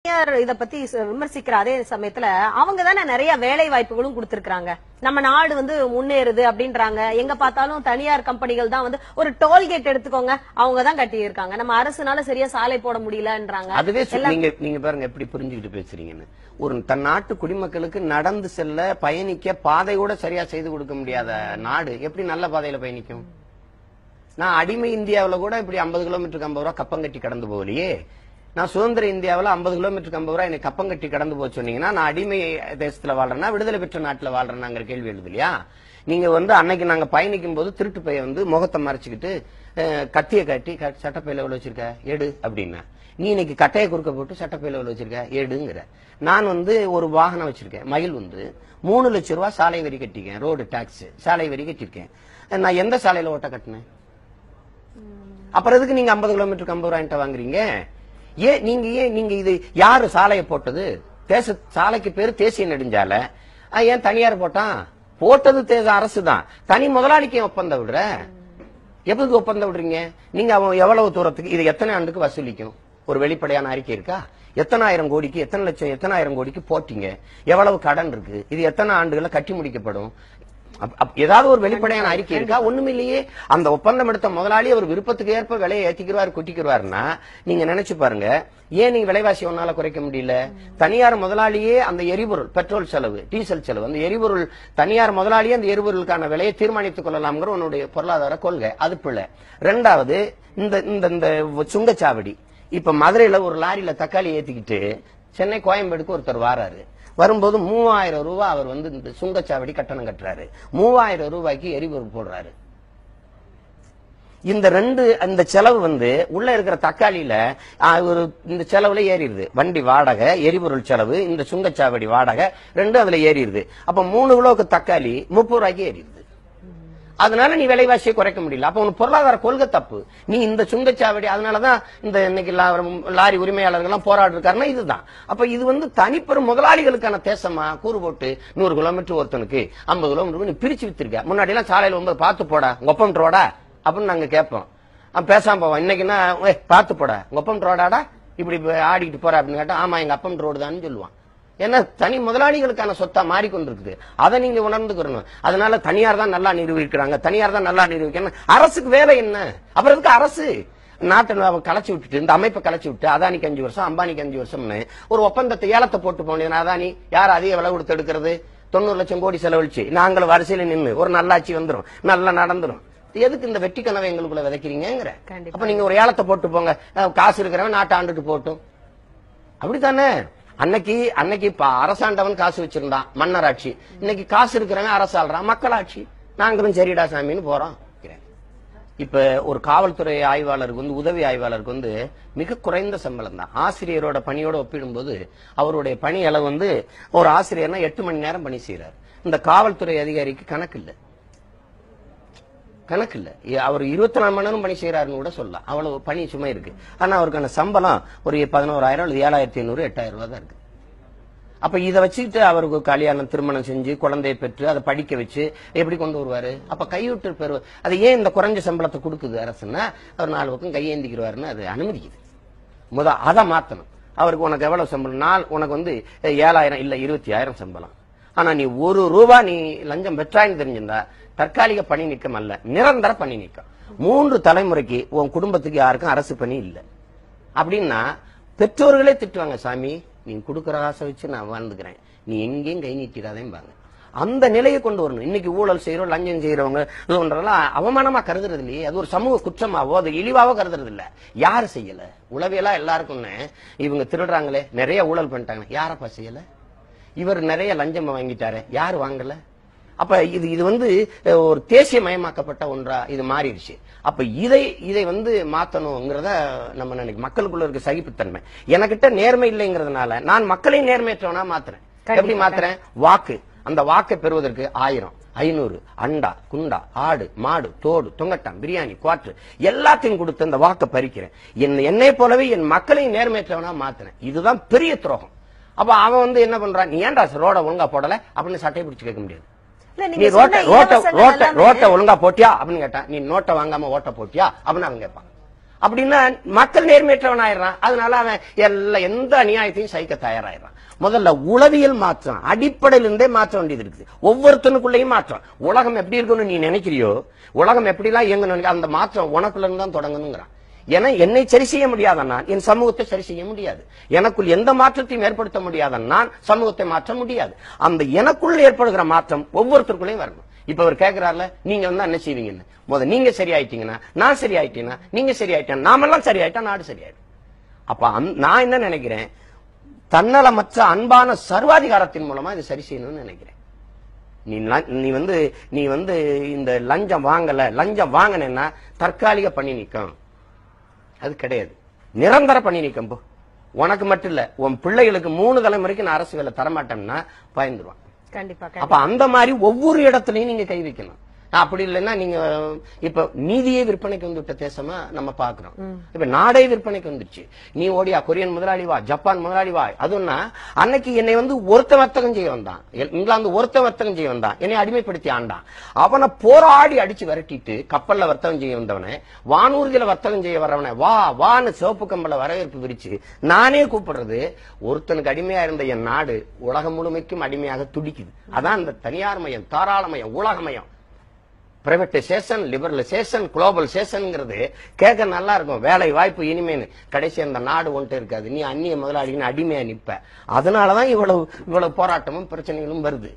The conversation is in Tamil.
இத பத்தி விமர்சிக்கிற அதே சமயத்துல அவங்க தானே நிறைய வேலை வாய்ப்புகளும் கொடுத்திருக்காங்க. நம்ம நாடு முன்னேறுது அப்படின்றாங்க. எங்க பார்த்தாலும் தனியார் கம்பெனிகள் தான் ஒரு டோல்கேட் எடுத்துக்கோங்க, அவங்க தான் கட்டி இருக்காங்க. நம்ம அரசுனால சரியா சாலை போட முடியலன்றாங்க. அதுவே நீங்க பாருங்க எப்படி புரிஞ்சுக்கிட்டு பேசுறீங்கன்னு. ஒரு தன் நாட்டு குடிமக்களுக்கு நடந்து செல்ல பயணிக்க பாதை கூட சரியா செய்து கொடுக்க முடியாத நாடு எப்படி நல்ல பாதையில பயணிக்கும்? நான் அடிமை இந்தியாவில கூட இப்படி 50 கிலோமீட்டருக்கு 50 ரூபாய் கப்பம் கட்டி கடந்து போகலையே. நான் சுதந்திர இந்தியாவில் 50 கிலோமீட்டருக்கு 50 ரூபாய் எனக்கு கப்பம் கட்டி கடந்து போக சொன்னீங்கன்னா நான் அடிமை தேசத்துல வாழ்றேன்னா விடுதலை பெற்ற நாட்டுல வாழ்றேன்னாங்கிற கேள்வி எழுது இல்லையா? நீங்க அன்னைக்கு நாங்க பயணிக்கும் போது திருட்டு பைய முகத்தை மறைச்சுக்கிட்டு கத்திய காட்டி சட்டப்பையில எவ்வளவு வச்சிருக்க எடு அப்படின்னா, நீ இன்னைக்கு கட்டையை குறுக்க போட்டு சட்டப்பையில எவ்வளவு வச்சிருக்க எடுங்கிற. நான் ஒரு வாகனம் வச்சிருக்கேன், மயில் 3 லட்சம் ரூபாய் சாலை வரி கட்டிருக்கேன், ரோடு டாக்ஸ் சாலை வரி கட்டிருக்கேன். நான் எந்த சாலையில ஓட்ட கட்டினேன்? அப்புறம் எதுக்கு நீங்க 50 கிலோமீட்டருக்கு 50 ரூபாய் வாங்குறீங்க? நீங்க இது யாரு சாலையை போட்டது? சாலைக்கு பேரு தேசிய நெடுஞ்சாலை. ஏன் தனியார் போட்டது அரசு தான். தனி முதலாளிக்கு ஒப்பந்தம் விடுற. எப்படி ஒப்பந்தம் விடுறீங்க நீங்க? அவன் எவ்வளவு தூரத்துக்கு, இது எத்தனை ஆண்டுக்கு வசூலிக்கும்? ஒரு வெளிப்படையான அறிக்கை இருக்கா? எத்தனை ஆயிரம் கோடிக்கு, எத்தனை லட்சம், எத்தனை ஆயிரம் கோடிக்கு போட்டீங்க? எவ்வளவு கடன் இருக்கு? இது எத்தனை ஆண்டுகளை கட்டி முடிக்கப்படும்? ஏதாவது ஒரு வெளிப்படையான அறிக்கை இருக்கா? ஒண்ணுமில்லையே. அந்த ஒப்பந்தம் எடுத்த முதலாளி அவர் விருப்பத்துக்கு ஏற்ப விலையை ஏத்திக்கிறார், குட்டிக்கிறாருன்னா நீங்க நினைச்சு பாருங்க. ஏன் நீங்க விலைவாசி ஒன்னால குறைக்க முடியல? தனியார் முதலாளியே அந்த எரிபொருள், பெட்ரோல் செலவு, டீசல் செலவு, அந்த எரிபொருள் தனியார் முதலாளியே அந்த எரிபொருளுக்கான விலையை தீர்மானித்துக் கொள்ளலாம்ங்கிற உன்னுடைய பொருளாதார கொள்கை, அது பிள்ளை. ரெண்டாவது, இந்த சுங்கச்சாவடி. இப்ப மதுரையில ஒரு லாரியில தக்காளி ஏத்திக்கிட்டு சென்னை கோயம்பேடுக்கு ஒருத்தர் வாராரு. வரும்போது 3000 ரூபாய் அவர் இந்த சுங்கச்சாவடி கட்டணம் கட்டுறாரு. 3000 ரூபாய்க்கு எரிபொருள் போடுறாரு. இந்த செலவு உள்ள இருக்கிற தக்காளியில இந்த செலவுல ஏறிடுது. வண்டி வாடகை, எரிபொருள் செலவு, இந்த சுங்கச்சாவடி வாடகை ரெண்டும் அதுல ஏறிடுது. அப்ப 3 கிலோக்கு தக்காளி 30 ரூபாய்க்கு ஏறிடுது. அதனால நீ விலைவாசியை குறைக்க முடியல. அப்ப உனக்கு பொருளாதார கொள்கை தப்பு. நீ இந்த சுங்கச்சாவடி, அதனாலதான் இந்த இன்னைக்கு லாரி உரிமையாளர்கள் போராடு இருக்காருன்னா இதுதான். அப்ப இது தனிப்பெரும் முதலாளிகளுக்கான தேசமா கூறு போட்டு 100 கிலோமீட்டர் ஒருத்தனுக்கு 50 கிலோமீட்டர் நீ பிரிச்சு வித்திருக்க. முன்னாடி எல்லாம் சாலையில பார்த்து போடா ஒப்பம் ரோடா அப்படின்னு நாங்க கேட்போம். பேசாம போவோம். இன்னைக்குன்னா பார்த்து போடா ஒப்பம் ரோடாடா இப்படி ஆடிக்கிட்டு போற அப்படின்னு கேட்டா, ஆமா எங்க அப்பம் ரோடு தான் சொல்லுவான். ஏன்னா தனி முதலாளிகளுக்கான சொத்தா மாறிக்கொண்டிருக்குது. அதை நீங்க உணர்ந்துக்கணும். அதனால தனியார் தான் நல்லா நிரூபிக்கிறாங்க, தனியார் தான் நல்லா நிரூபிக்கணும். அரசுக்கு வேலை என்ன? அப்புறம் எதுக்கு அரசு நாட்டை கலைச்சு விட்டுட்டு, இந்த அமைப்பை கலைச்சு விட்டு அதானிக்கு 5 வருஷம், அம்பானிக்கு 5 வருஷம்னு ஒரு ஒப்பந்தத்தை ஏலத்தை போட்டு போனேன். அதானி யார் அதிக விலை கொடுத்து எடுக்கிறது? 90 லட்சம் கோடி செலவழிச்சு நாங்களும் வரிசையில நின்று ஒரு நல்லாட்சி வந்துடும், நல்லா நடந்துரும். எதுக்கு இந்த வெற்றி கனவை எங்களுக்குள்ள விதைக்கிறீங்கிற? அப்ப நீங்க ஒரு ஏலத்தை போட்டு போங்க, காசு இருக்கிறவன் நாட்டை ஆண்டுட்டு போட்டும். அப்படித்தானே? அன்னைக்கு அரசாண்டவன் காசு வச்சிருந்தான், மன்னராட்சி. இன்னைக்கு காசு இருக்கிறவன் அரசாள்றான், மக்களாட்சி. நாங்களும் சரிடா சாமின்னு போறோம். இப்ப ஒரு காவல்துறை ஆய்வாளருக்கு உதவி ஆய்வாளருக்கு மிக குறைந்த சம்பளம் தான். ஆசிரியரோட பணியோட ஒப்பிடும்போது அவருடைய பணி அளவு ஒரு ஆசிரியர்னா 8 மணி நேரம் பணி செய்யறாரு. இந்த காவல்துறை அதிகாரிக்கு கணக்கு இல்ல. அவர் 24 மணி நேரம் பணி செய்யறாருன்னு கூட சொல்லலாம். அவ்வளவு பணி சுமை இருக்கு. ஆனா அவருக்கான சம்பளம் ஒரு 11,000 அல்லது 7,500 8,000 ரூபாய் தான் இருக்கு. அப்ப இதை வச்சுக்கிட்டு அவருக்கு கல்யாணம், திருமணம் செஞ்சு குழந்தையை பெற்று அதை படிக்க வச்சு எப்படி கொண்டு வருவாரு? அப்ப கைவிட்டு பெறுவார். அது ஏன் இந்த குறைஞ்ச சம்பளத்தை கொடுக்குது அரசுன்னா, அவர் 4 பக்கம் கையேந்திக்கிறாருன்னு அது அனுமதிக்குது. அதை மாத்தணும். அவருக்கு உனக்கு எவ்வளவு சம்பளம்? உனக்கு 7,000 இல்ல 20,000 சம்பளம். ஆனா நீ 1 ரூபாய் நீ லஞ்சம் பெற்றாயின்னு தெரிஞ்சிருந்தா தற்காலிக பணி நீக்கம் அல்ல, நிரந்தர பணி நீக்கம். 3 தலைமுறைக்கு உன் குடும்பத்துக்கு யாருக்கும் அரசு பணி இல்லை அப்படின்னா பெற்றோர்களே திட்டுவாங்க. சாமி நீ கொடுக்கற ஆசை வச்சு நான் வாழ்ந்துக்கிறேன், நீ எங்கேயும் கை நீட்டிடாதேம்பாங்க. அந்த நிலையை கொண்டு வரணும். இன்னைக்கு ஊழல் செய்யறோம், லஞ்சம் செய்யறவங்க அவமானமா கருதுறது இல்லையே, அது ஒரு சமூக குற்றமாவோ அது இழிவாவோ கருதுறது இல்ல. யாரு செய்யல? உளவியலா எல்லாருக்கும் இவங்க திருடுறாங்களே, நிறைய ஊழல் பண்ணிட்டாங்க, யாரப்பா செய்யல? இவர் நிறைய லஞ்சம் வாங்கிட்டாரு, யாரு வாங்கல? அப்ப இது ஒரு தேசிய மயமாக்கப்பட்ட ஒன்றா இது மாறிடுச்சு. அப்ப இதை மாத்தணுங்கிறத நம்ம நினைக்க. மக்களுக்குள்ள இருக்க சகிப்புத்தன்மை, எனக்கிட்ட நேர்மை இல்லைங்கிறதுனால நான் மக்களை நேர்மையற்றவனா மாத்துறேன். எப்படி மாத்துறேன்? வாக்கு. அந்த வாக்கை பெறுவதற்கு 1000 500 அண்டா குண்டா ஆடு மாடு தோடு தொங்கட்டான் பிரியாணி குவாற்று எல்லாத்தையும் கொடுத்து அந்த வாக்கை பறிக்கிறேன். என்னை போலவே என் மக்களையும் நேர்மையற்றவனா மாத்துறேன். இதுதான் பெரிய துரோகம். அப்ப அவன் என்ன பண்றான்? நீ ஏன்டா ரோட ஒழுங்கா போடல அப்படின்னு சட்டை பிடிச்சு கேட்க முடியாது. நீ ரோட்டை ஒழுங்கா போட்டியா அப்படின்னு கேட்டா, நீ நோட்டை வாங்காம ஓட்ட போட்டியா அப்படின்னு அவன் கேட்பான். அப்படின்னா மக்கள் நேர்மையற்றவன் ஆயிடுறான். அதனால அவன் எந்த அநியாயத்தையும் சகிக்க தயாராயிடுறான். முதல்ல உளவியல் மாற்றம், அடிப்படையில இருந்தே மாற்ற வேண்டியது இருக்குது. ஒவ்வொருத்தனுக்குள்ளேயும் மாற்றம். உலகம் எப்படி இருக்கணும்னு நீ நினைக்கிறியோ, உலகம் எப்படிலாம் இயங்கணும், அந்த மாற்றம் உனக்குள்ள இருந்து தான் தொடங்கணுங்கிறான். ஏன்னா என்னை சரி செய்ய முடியாத நான் என் சமூகத்தை சரி செய்ய முடியாது. எனக்குள் எந்த மாற்றத்தையும் ஏற்படுத்த முடியாத நான் சமூகத்தை மாற்ற முடியாது. அந்த எனக்குள்ள ஏற்படுகிற மாற்றம் ஒவ்வொருத்தருக்குள்ளேயும் வரணும். இப்ப அவர் கேட்கிறார்ல, நீங்க வந்து என்ன செய்வீங்கன்னு. முதல்ல நீங்க சரியாயிட்டீங்கன்னா நான் சரியாயிட்டீங்கன்னா நீங்க சரியாயிட்டேன், நாமெல்லாம் சரியாயிட்டா நாடு சரியாயிடும். அப்ப நான் என்ன நினைக்கிறேன், தன்னலமற்ற அன்பான சர்வாதிகாரத்தின் மூலமா இது சரி செய்யணும்னு நினைக்கிறேன். நீ வந்து இந்த லஞ்சம் வாங்கல, லஞ்சம் வாங்கினேன்னா தற்காலிக பண்ணி நீக்கம், அது கிடையாது, நிரந்தர பண்ணி நீக்கம். போ, உனக்கு மட்டும் இல்ல, உன் பிள்ளைகளுக்கு 3 தலைமுறைக்கு நான் அரசு வேலை தரமாட்டேன்னா பயந்துருவான். கண்டிப்பா. அப்ப அந்த மாதிரி ஒவ்வொரு இடத்துலயும் நீங்க கை வைக்கணும். அப்படி இல்லைன்னா நீங்க இப்ப நீதியே விற்பனைக்கு வந்துவிட்ட தேசமா நம்ம பாக்குறோம். இப்ப நாடே விற்பனைக்கு வந்துருச்சு. நீ ஓடியா கொரியன் முதலாளி வா, ஜப்பான் முதலாளி வா. அதுன்னா அன்னைக்கு என்னை வந்து ஒருத்த வர்த்தகம் செய்ய வந்தான், இங்கிலாந்து ஒருத்த வர்த்தகம் செய்ய வந்தான், என்னை அடிமைப்படுத்தி ஆண்டான். அவனை போராடி அடிச்சு விரட்டிட்டு கப்பல்ல வர்த்தகம் செய்ய வந்தவனை, வானூர்தியில வர்த்தகம் செய்ய வரவனை வா வான்னு சிவப்பு கம்பல வரவேற்பு விரிச்சு நானே கூப்பிடுறது. ஒருத்தனுக்கு அடிமையா இருந்த என் நாடு உலகம் முழுமைக்கும் அடிமையாக துடிக்குது. அதான் அந்த தனியார் மயம், தாராளமயம், உலகமயம், பிரைவேட்டைசேஷன், லிபரலைசேஷன், குளோபலைசேஷன் கேட்க நல்லா இருக்கும். வேலை வாய்ப்பு இனிமேனு கடைசி அந்த நாடு ஒன்ட்டு இருக்காது. நீ அந்நிய முதலாளின்னு அடிமையா நிப்ப. அதனாலதான் இவ்வளவு போராட்டமும் பிரச்சனைகளும் வருது.